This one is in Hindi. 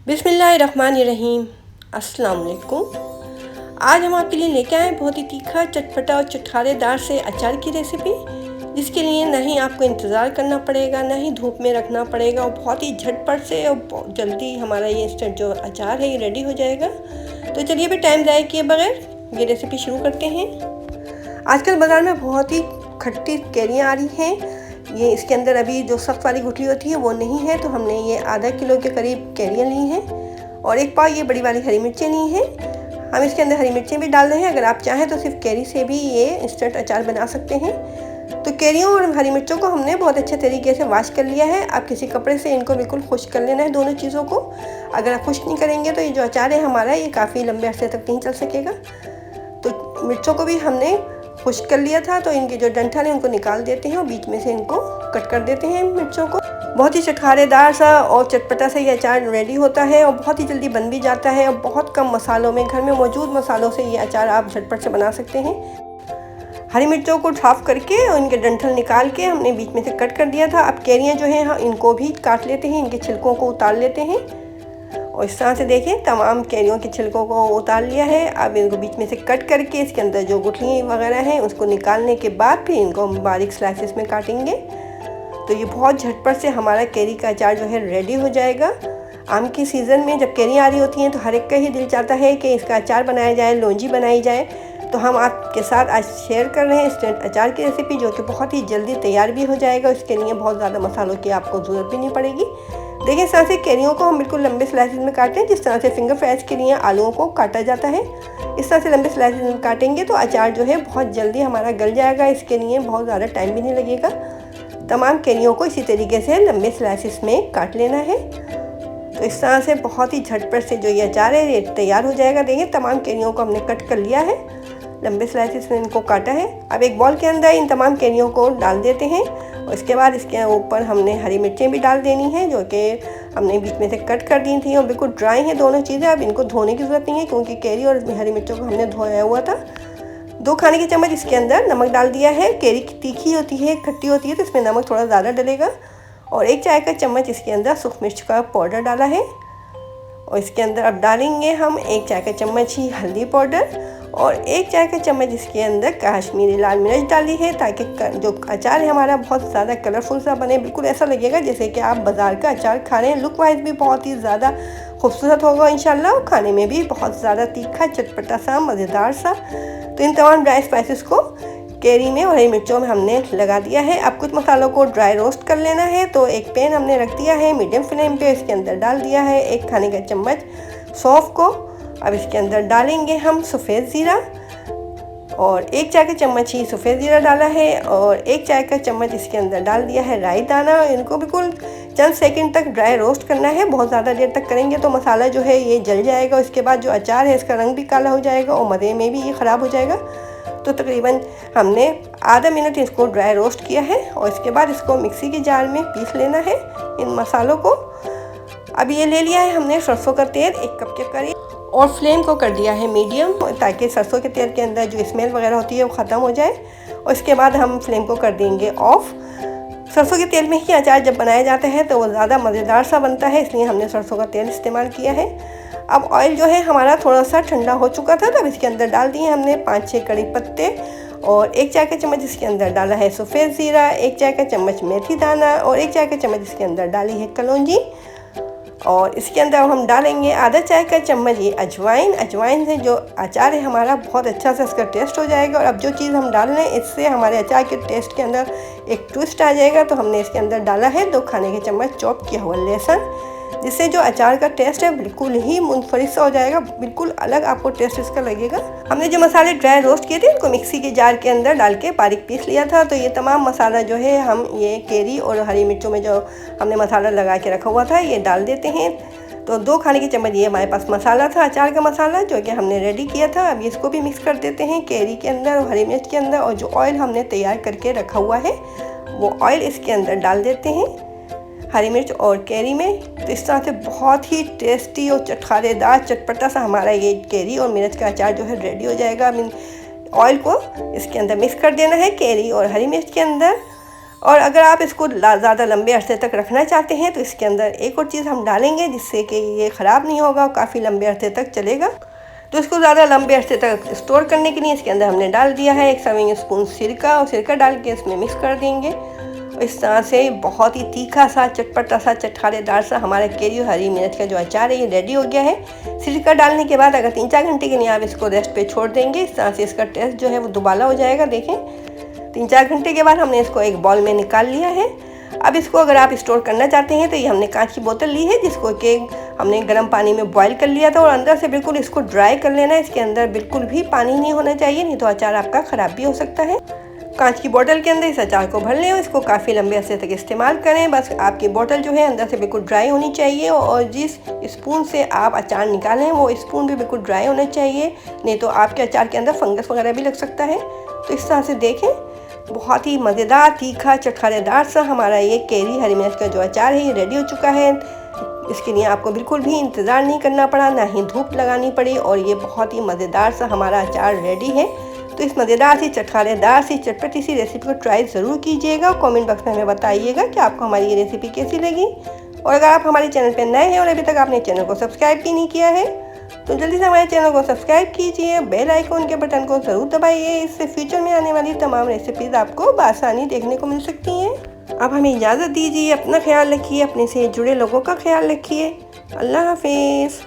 बिस्मिल्लाहिर्रहमानिर्रहीम। अस्सलाम वालेकुम। आज हम आपके लिए लेके आए बहुत ही तीखा, चटपटा और चटखारेदार से अचार की रेसिपी, जिसके लिए ना ही आपको इंतज़ार करना पड़ेगा, ना ही धूप में रखना पड़ेगा और बहुत ही झटपट से और बहुत जल्दी हमारा ये इंस्टेंट जो अचार है ये रेडी हो जाएगा। तो चलिए भी टाइम ज़ाया किए बगैर ये रेसिपी शुरू करते हैं। आजकल बाज़ार में बहुत ही खट्टी कैरियाँ आ रही हैं। ये इसके अंदर अभी जो सख्त वाली गुठली होती है वो नहीं है, तो हमने ये आधा किलो के करीब कैरियाँ ली हैं और एक पाव ये बड़ी वाली हरी मिर्चें ली हैं। हम इसके अंदर हरी मिर्चें भी डाल रहे हैं। अगर आप चाहें तो सिर्फ कैरी से भी ये इंस्टेंट अचार बना सकते हैं। तो कैरियों और हरी मिर्चों को हमने बहुत अच्छे तरीके से वॉश कर लिया है। आप किसी कपड़े से इनको बिल्कुल खुश्क कर लेना है, दोनों चीज़ों को। अगर आप खुश्क नहीं करेंगे तो ये जो अचार है हमारा ये काफ़ी लंबे अरसे तक नहीं चल सकेगा। तो मिर्चों को भी हमने खुश्क कर लिया था, तो इनके जो डंठल है उनको निकाल देते हैं और बीच में से इनको कट कर देते हैं मिर्चों को। बहुत ही चटखारेदार सा और चटपटा सा ये अचार रेडी होता है और बहुत ही जल्दी बन भी जाता है और बहुत कम मसालों में, घर में मौजूद मसालों से ये अचार आप झटपट से बना सकते हैं। हरी मिर्चों को साफ करके और इनके डंठल निकाल के हमने बीच में से कट कर दिया था। अब कैरियाँ जो हैं इनको भी काट लेते हैं, इनके छिलकों को उतार लेते हैं और इस तरह से देखें तमाम कैरियों के छिलकों को उतार लिया है। अब इनको बीच में से कट करके इसके अंदर जो गुठली वगैरह हैं उसको निकालने के बाद फिर इनको हम बारीक स्लाइसेस में काटेंगे। तो ये बहुत झटपट से हमारा कैरी का अचार जो है रेडी हो जाएगा। आम के सीज़न में जब कैरी आ रही होती हैं तो हर एक का ही दिल चाहता है कि इसका अचार बनाया जाए, लौंजी बनाई जाए। तो हम आपके साथ आज शेयर कर रहे हैं इंस्टेंट अचार की रेसिपी, जो कि बहुत ही जल्दी तैयार भी हो जाएगा। इसके लिए बहुत ज़्यादा मसालों की आपको ज़रूरत भी नहीं पड़ेगी। देखिए इस तरह से कैरियों को हम बिल्कुल लंबे स्लाइसेस में काटें, जिस तरह से फिंगर फ्राइज के लिए आलूओं को काटा जाता है। इस तरह से लंबे स्लाइसेस में काटेंगे तो अचार जो है बहुत जल्दी हमारा गल जाएगा। इसके लिए बहुत ज़्यादा टाइम भी नहीं लगेगा। तमाम कैरियों को इसी तरीके से लंबे स्लाइसेस में काट लेना है। तो इस तरह से बहुत ही झटपट से जो ये अचार है ये तैयार हो जाएगा। देखिए तमाम कैरियों को हमने कट कर लिया है, लंबे स्लाइसेस में इनको काटा है। अब एक बॉल के अंदर इन तमाम कैरियों को डाल देते हैं और इसके बाद इसके ऊपर हमने हरी मिर्चें भी डाल देनी है, जो कि हमने बीच में से कट कर दी थी और बिल्कुल ड्राई हैं दोनों चीज़ें। अब इनको धोने की ज़रूरत नहीं है क्योंकि कैरी और हरी मिर्चों को हमने धोया हुआ था। 2 खाने के चम्मच इसके अंदर नमक डाल दिया है। कैरी तीखी होती है, खट्टी होती है, तो इसमें नमक थोड़ा ज़्यादा डलेगा। और 1 चाय का चम्मच इसके अंदर सूखी मिर्च का पाउडर डाला है और इसके अंदर अब डालेंगे हम 1 चाय का चम्मच ही हल्दी पाउडर और 1 चाय का चम्मच इसके अंदर कश्मीरी लाल मिर्च डाली है, ताकि जो अचार है हमारा बहुत ज़्यादा कलरफुल सा बने। बिल्कुल ऐसा लगेगा जैसे कि आप बाज़ार का अचार खा रहे हैं। लुक वाइज भी बहुत ही ज़्यादा खूबसूरत होगा इंशाल्लाह और खाने में भी बहुत ज़्यादा तीखा, चटपटा सा, मज़ेदार सा। तो इन तमाम ड्राई स्पाइसेस को कैरी में और हरी मिर्चों में हमने लगा दिया है। अब कुछ मसालों को ड्राई रोस्ट कर लेना है। तो एक पैन हमने रख दिया है मीडियम फ्लेम पे, इसके अंदर डाल दिया है 1 खाने का चम्मच सौंफ को। अब इसके अंदर डालेंगे हम सफ़ेद ज़ीरा और 1 चाय का चम्मच ही सफ़ेद ज़ीरा डाला है और 1 चाय का चम्मच इसके अंदर डाल दिया है राई दाना। इनको बिल्कुल चंद सेकंड तक ड्राई रोस्ट करना है। बहुत ज़्यादा देर तक करेंगे तो मसाला जो है ये जल जाएगा। इसके बाद जो अचार है इसका रंग भी काला हो जाएगा और मज़े में भी ये ख़राब हो जाएगा। तो तकरीबन हमने आधा मिनट इसको ड्राई रोस्ट किया है और इसके बाद इसको मिक्सी के जार में पीस लेना है इन मसालों को। अब ये ले लिया है हमने सरसों का तेल 1 कप के करीब और फ्लेम को कर दिया है मीडियम, ताकि सरसों के तेल के अंदर जो स्मेल वगैरह होती है वो ख़त्म हो जाए। और इसके बाद हम फ्लेम को कर देंगे ऑफ। सरसों के तेल में ही अचार जब बनाया जाता है तो वो ज़्यादा मज़ेदार सा बनता है, इसलिए हमने सरसों का तेल इस्तेमाल किया है। अब ऑयल जो है हमारा थोड़ा सा ठंडा हो चुका था, तब इसके अंदर डाल दिए हमने 5-6 कड़ी पत्ते और 1 चाय का चम्मच इसके अंदर डाला है सफ़ेद ज़ीरा, 1 चाय का चम्मच मेथी दाना और 1 चाय का चम्मच इसके अंदर डाली है कलौंजी। और इसके अंदर हम डालेंगे आधा चाय का चम्मच ये अजवाइन। अजवाइन से जो अचार है हमारा बहुत अच्छा से इसका टेस्ट हो जाएगा। और अब जो चीज़ हम डाल रहे हैं इससे हमारे अचार के टेस्ट के अंदर एक ट्विस्ट आ जाएगा। तो हमने इसके अंदर डाला है 2 खाने के चम्मच चॉप किया हुआ लहसुन, जिससे जो अचार का टेस्ट है बिल्कुल ही मुनफरिद सा हो जाएगा, बिल्कुल अलग आपको टेस्ट इसका लगेगा। हमने जो मसाले ड्राई रोस्ट किए थे उनको मिक्सी के जार के अंदर डाल के बारीक पीस लिया था। तो ये तमाम मसाला जो है हम ये कैरी और हरी मिर्चों में जो हमने मसाला लगा के रखा हुआ था ये डाल देते हैं। तो 2 खाने के चम्मच ये हमारे पास मसाला था, अचार का मसाला, जो कि हमने रेडी किया था। अब इसको भी मिक्स कर देते हैं कैरी के अंदर और हरी मिर्च के अंदर। और जो ऑयल हमने तैयार करके रखा हुआ है वो ऑयल इसके अंदर डाल देते हैं हरी मिर्च और कैरी में। तो इस तरह से बहुत ही टेस्टी और चटखारेदार, चटपटा सा हमारा ये कैरी और मिर्च का अचार जो है रेडी हो जाएगा। ऑयल को इसके अंदर मिक्स कर देना है कैरी और हरी मिर्च के अंदर और अगर आप इसको ज़्यादा लंबे अरसे तक रखना चाहते हैं तो इसके अंदर एक और चीज़ हम डालेंगे जिससे कि ये ख़राब नहीं होगा और काफ़ी लंबे अरसे तक चलेगा। तो इसको ज़्यादा लंबे अरसे तक स्टोर करने के लिए इसके अंदर हमने डाल दिया है 1 सर्विंग स्पून सिरका, और सिरका डाल के इसमें मिक्स कर देंगे। इस तरह से बहुत ही तीखा सा, चटपटा सा, चटखारेदार सा हमारा कैरी और हरी मिर्च का जो अचार है ये रेडी हो गया है। सिरका डालने के बाद अगर 3-4 घंटे के लिए आप इसको रेस्ट पे छोड़ देंगे, इस तरह से इसका टेस्ट जो है वो दुबाला हो जाएगा। देखें 3-4 घंटे के बाद हमने इसको एक बॉल में निकाल लिया है। अब इसको अगर आप स्टोर करना चाहते हैं तो ये हमने कांच की बोतल ली है जिसको कि हमने गर्म पानी में बॉईल कर लिया था, और अंदर से बिल्कुल इसको ड्राई कर लेना है। इसके अंदर बिल्कुल भी पानी नहीं होना चाहिए, नहीं तो अचार आपका ख़राब भी हो सकता है। कांच की बोतल के अंदर इस अचार को भर लें और इसको काफ़ी लंबे अरसे तक इस्तेमाल करें। बस आपकी बोतल जो है अंदर से बिल्कुल ड्राई होनी चाहिए, और जिस स्पून से आप अचार निकालें वो स्पून भी बिल्कुल ड्राई होना चाहिए, नहीं तो आपके अचार के अंदर फंगस वगैरह भी लग सकता है। तो इस तरह से देखें, बहुत ही मज़ेदार, तीखा, चटखारेदार सा हमारा ये कैरी हरी मिर्च का जो अचार है ये रेडी हो चुका है। इसके लिए आपको बिल्कुल भी इंतज़ार नहीं करना पड़ा, ना ही धूप लगानी पड़ी, और ये बहुत ही मज़ेदार सा हमारा अचार रेडी है। तो इस मज़ेदार सी, चटखारेदार सी, चटपटी सी रेसिपी को ट्राई ज़रूर कीजिएगा और कमेंट बॉक्स में हमें बताइएगा कि आपको हमारी ये रेसिपी कैसी लगी। और अगर आप हमारे चैनल पर नए हैं और अभी तक आपने चैनल को सब्सक्राइब भी नहीं किया है तो जल्दी से हमारे चैनल को सब्सक्राइब कीजिए, बेल आइकॉन के बटन को ज़रूर दबाइए। इससे फ्यूचर में आने वाली तमाम रेसिपीज़ आपको बआसानी देखने को मिल सकती हैं। अब हमें इजाज़त दीजिए, अपना ख्याल रखिए, अपने से जुड़े लोगों का ख्याल रखिए। अल्लाह हाफिज़।